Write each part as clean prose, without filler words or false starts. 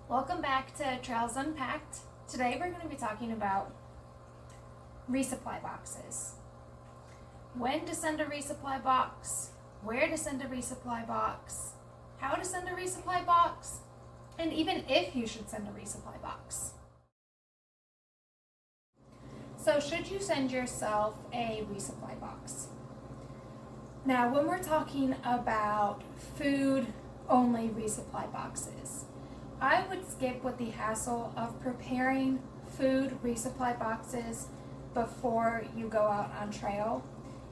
Welcome back to Trails Unpacked. Today we're going to be talking about resupply boxes. When to send a resupply box, where to send a resupply box, how to send a resupply box, and even if you should send a resupply box. So should you send yourself a resupply box? Now when we're talking about food only resupply boxes, I would skip with the hassle of preparing food resupply boxes before you go out on trail.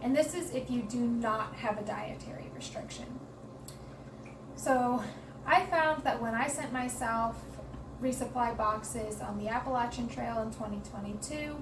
And this is if you do not have a dietary restriction. So I found that when I sent myself resupply boxes on the Appalachian Trail in 2022,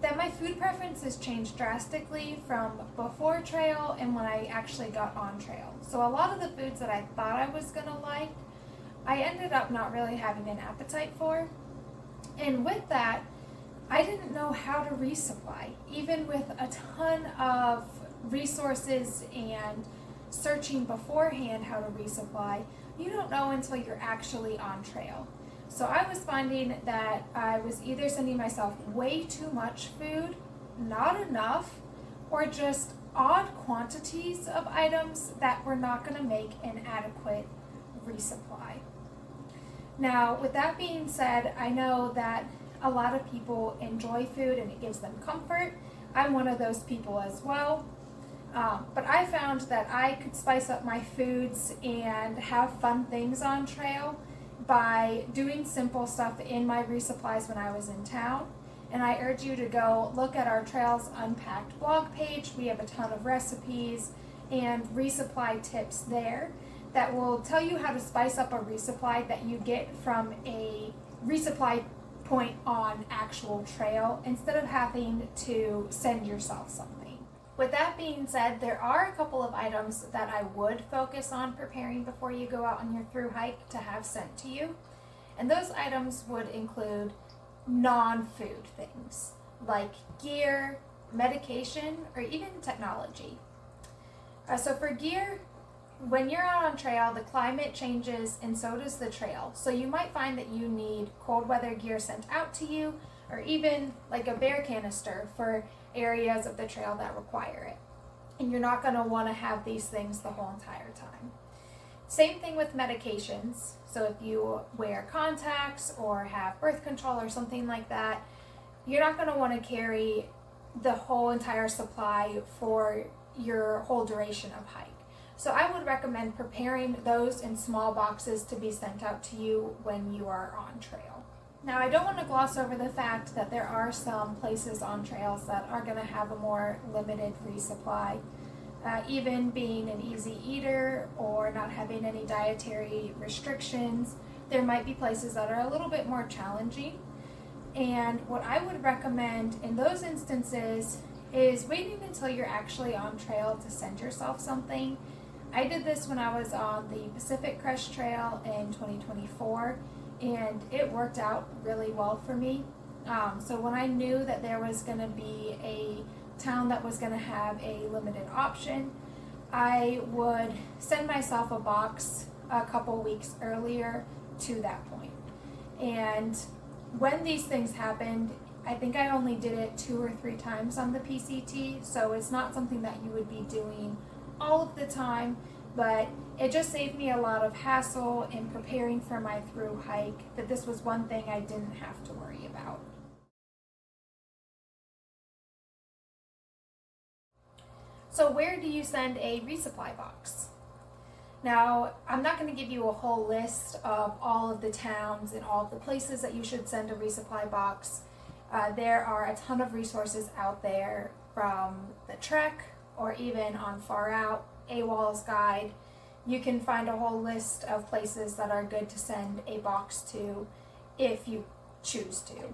that my food preferences changed drastically from before trail and when I actually got on trail. So a lot of the foods that I thought I was going to like, I ended up not really having an appetite for. And with that, I didn't know how to resupply. Even with a ton of resources and searching beforehand how to resupply, you don't know until you're actually on trail. So I was finding that I was either sending myself way too much food, not enough, or just odd quantities of items that were not going to make an adequate resupply. Now, with that being said, I know that a lot of people enjoy food and it gives them comfort. I'm one of those people as well. But I found that I could spice up my foods and have fun things on trail by doing simple stuff in my resupplies when I was in town. And I urge you to go look at our Trails Unpacked blog page. We have a ton of recipes and resupply tips there that will tell you how to spice up a resupply that you get from a resupply point on actual trail instead of having to send yourself something. With that being said, there are a couple of items that I would focus on preparing before you go out on your thru hike to have sent to you. And those items would include non-food things like gear, medication, or even technology. So for gear, when you're out on trail, the climate changes and so does the trail. So you might find that you need cold weather gear sent out to you, or even like a bear canister for areas of the trail that require it. And you're not going to want to have these things the whole entire time. Same thing with medications. So if you wear contacts or have birth control or something like that, you're not going to want to carry the whole entire supply for your whole duration of hike. So I would recommend preparing those in small boxes to be sent out to you when you are on trail. Now, I don't want to gloss over the fact that there are some places on trails that are going to have a more limited resupply. Even being an easy eater or not having any dietary restrictions, there might be places that are a little bit more challenging. And what I would recommend in those instances is waiting until you're actually on trail to send yourself something. I did this when I was on the Pacific Crest Trail in 2024, and it worked out really well for me. So when I knew that there was going to be a town that was going to have a limited option, I would send myself a box a couple weeks earlier to that point. And when these things happened, I think I only did it 2 or 3 times on the PCT, so it's not something that you would be doing all of the time, but it just saved me a lot of hassle in preparing for my thru hike, that this was one thing I didn't have to worry about. So where do you send a resupply box? Now, I'm not going to give you a whole list of all of the towns and all of the places that you should send a resupply box. There are a ton of resources out there from the Trek or even on Far Out, AWOL's Guide. You can find a whole list of places that are good to send a box to if you choose to.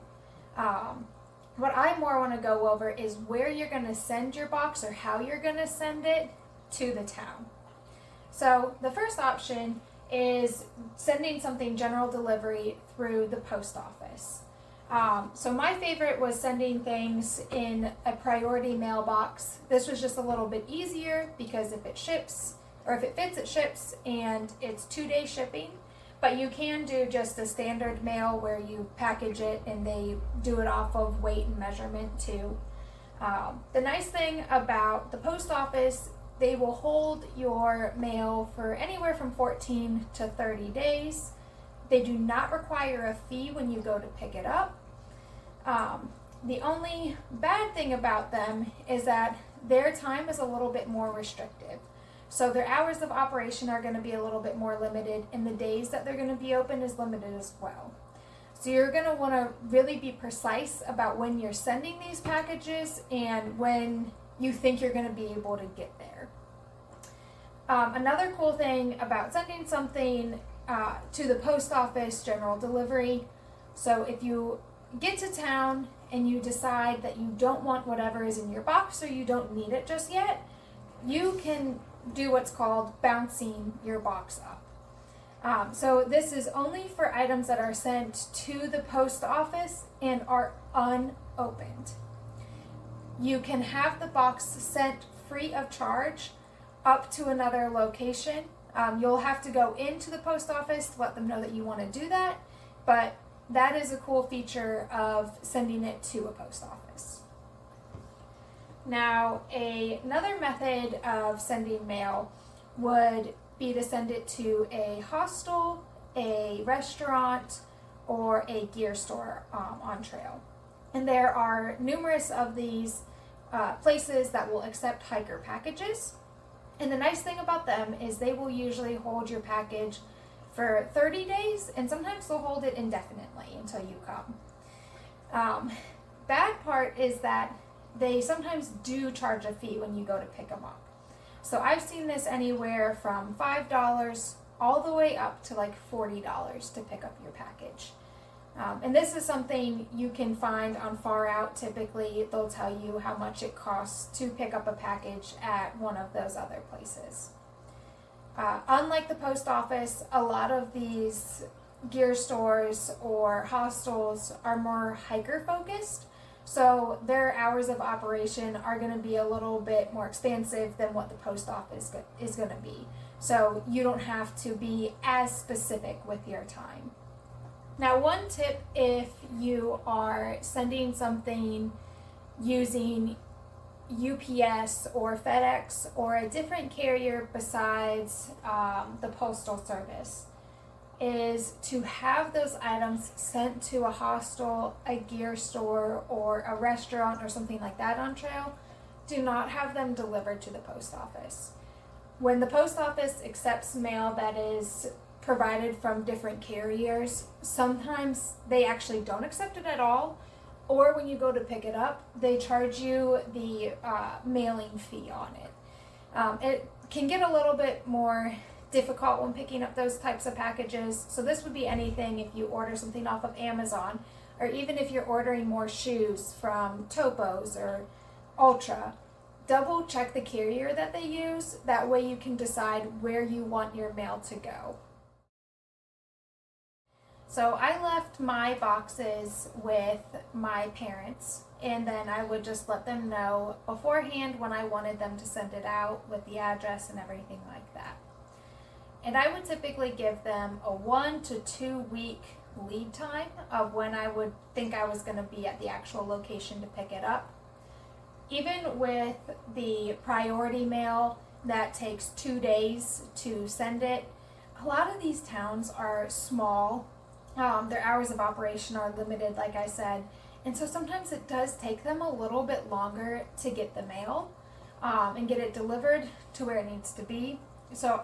What I more want to go over is where you're going to send your box or how you're going to send it to the town. So the first option is sending something general delivery through the post office. So my favorite was sending things in a priority mailbox. This was just a little bit easier because if it ships, or if it fits, it ships, and it's 2-day shipping. but you can do just a standard mail where you package it and they do it off of weight and measurement too. The nice thing about the post office, they will hold your mail for anywhere from 14 to 30 days. They do not require a fee when you go to pick it up. The only bad thing about them is that their time is a little bit more restrictive. So their hours of operation are going to be a little bit more limited, and the days that they're going to be open is limited as well. So you're going to want to really be precise about when you're sending these packages and when you think you're going to be able to get there. Another cool thing about sending something to the post office general delivery, so if you get to town and you decide that you don't want whatever is in your box or you don't need it just yet, you can do what's called bouncing your box up. So this is only for items that are sent to the post office and are unopened. You can have the box sent free of charge up to another location. You'll have to go into the post office to let them know that you want to do that, but that is a cool feature of sending it to a post office. Now, another method of sending mail would be to send it to a hostel, a restaurant, or a gear store on trail. And there are numerous of these places that will accept hiker packages. And the nice thing about them is they will usually hold your package for 30 days, and sometimes they'll hold it indefinitely until you come. Bad part is that they sometimes do charge a fee when you go to pick them up. So I've seen this anywhere from $5 all the way up to like $40 to pick up your package. And this is something you can find on Far Out. Typically, they'll tell you how much it costs to pick up a package at one of those other places. Unlike the post office, a lot of these gear stores or hostels are more hiker focused. So their hours of operation are going to be a little bit more expansive than what the post office is going to be. So you don't have to be as specific with your time. Now, one tip if you are sending something using UPS or FedEx or a different carrier besides the Postal Service is to have those items sent to a hostel, a gear store, or a restaurant or something like that on trail. Do not have them delivered to the post office. When the post office accepts mail that is provided from different carriers, sometimes they actually don't accept it at all, or when you go to pick it up, they charge you the mailing fee on it. It can get a little bit more difficult when picking up those types of packages. So this would be anything if you order something off of Amazon, or even if you're ordering more shoes from Topos or Ultra. Double check the carrier that they use. That way you can decide where you want your mail to go. So I left my boxes with my parents, and then I would just let them know beforehand when I wanted them to send it out with the address and everything like that. And I would typically give them a 1 to 2 week lead time of when I would think I was going to be at the actual location to pick it up. Even with the priority mail that takes 2 days to send it, a lot of these towns are small. Their hours of operation are limited, like I said, and so sometimes it does take them a little bit longer to get the mail and get it delivered to where it needs to be. So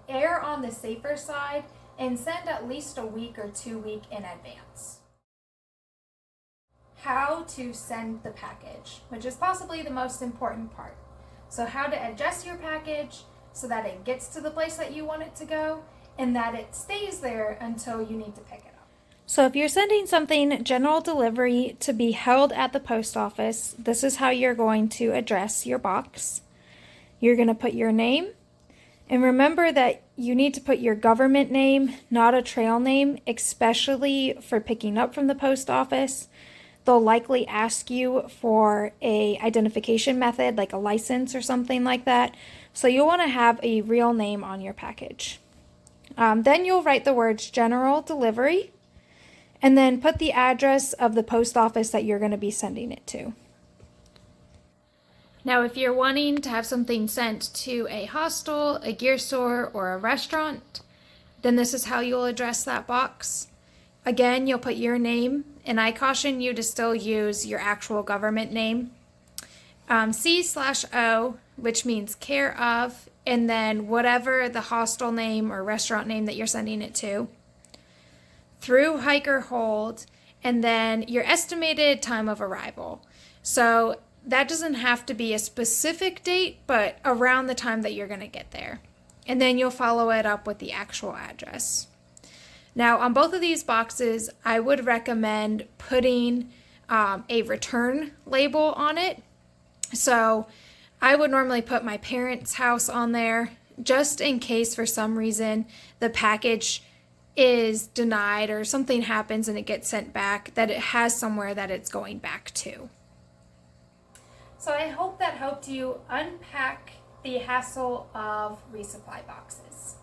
err on the safer side and send at least a week or 2 weeks in advance. How to send the package, which is possibly the most important part. So how to adjust your package so that it gets to the place that you want it to go and that it stays there until you need to pick it up. So if you're sending something general delivery to be held at the post office, this is how you're going to address your box. You're going to put your name, and remember that you need to put your government name, not a trail name, especially for picking up from the post office. They'll likely ask you for a identification method, like a license or something like that. So you'll want to have a real name on your package. Then you'll write the words general delivery and then put the address of the post office that you're going to be sending it to. Now, if you're wanting to have something sent to a hostel, a gear store, or a restaurant, then this is how you'll address that box. Again, you'll put your name, and I caution you to still use your actual government name. C/O, which means care of, and then whatever the hostel name or restaurant name that you're sending it to. Through Hiker Hold, and then your estimated time of arrival. So that doesn't have to be a specific date, but around the time that you're going to get there. And then you'll follow it up with the actual address. Now, on both of these boxes, I would recommend putting a return label on it. So I would normally put my parents' house on there just in case for some reason the package is denied or something happens and it gets sent back, that it has somewhere that it's going back to. So I hope that helped you unpack the hassle of resupply boxes.